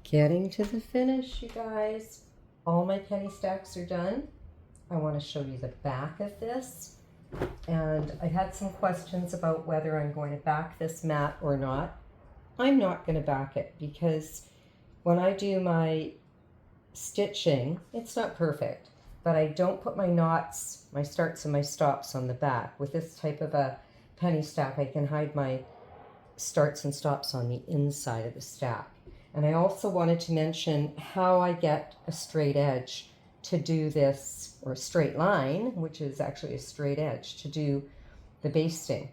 Getting to the finish, you guys. All my penny stacks are done. I want to show you the back of this. And I had some questions about whether I'm going to back this mat or not. I'm not going to back it because when I do my stitching, it's not perfect, but I don't put my knots, my starts and my stops on the back. With this type of a penny stack, I can hide my starts and stops on the inside of the stack. And I also wanted to mention how I get a straight edge to do this, or a straight line, which is actually a straight edge, to do the basting.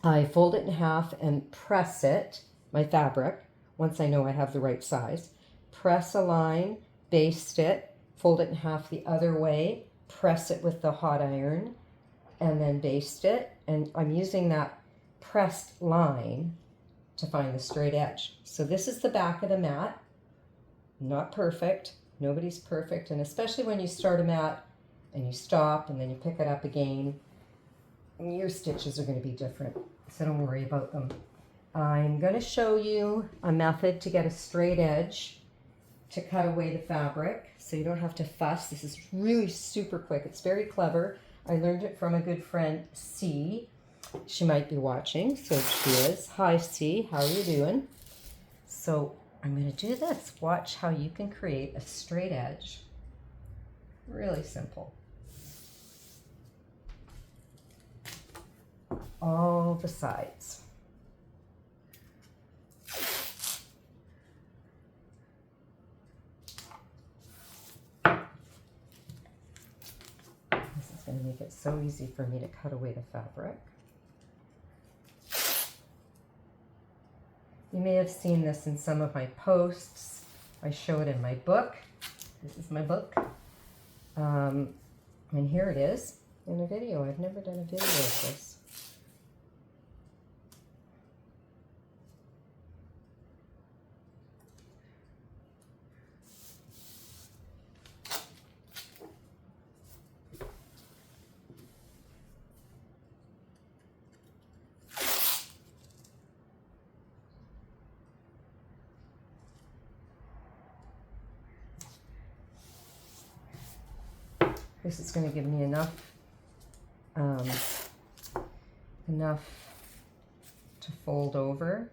I fold it in half and press it, my fabric, once I know I have the right size. Press a line, baste it, fold it in half the other way, press it with the hot iron, and then baste it. And I'm using that pressed line to find the straight edge. So this is the back of the mat. Not perfect. Nobody's perfect. And especially when you start a mat and you stop and then you pick it up again, your stitches are going to be different. So don't worry about them. I'm going to show you a method to get a straight edge to cut away the fabric so you don't have to fuss. This is really super quick. It's very clever. I learned it from a good friend, C. She might be watching, so she is. Hi, C. How are you doing? So I'm going to do this. Watch how you can create a straight edge. Really simple. All the sides. This is going to make it so easy for me to cut away the fabric. You may have seen this in some of my posts. I show it in my book. This is my book. And here it is in a video. I've never done a video of this. This is going to give me enough to fold over.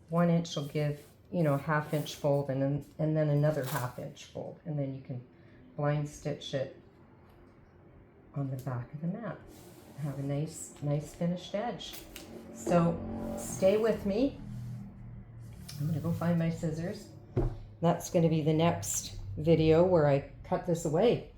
1 inch will give, you know, a 1/2 inch fold, and then another 1/2 inch fold, and then you can blind stitch it on the back of the mat. Have a nice finished edge. So stay with me. I'm going to go find my scissors. That's going to be the next video where I cut this away.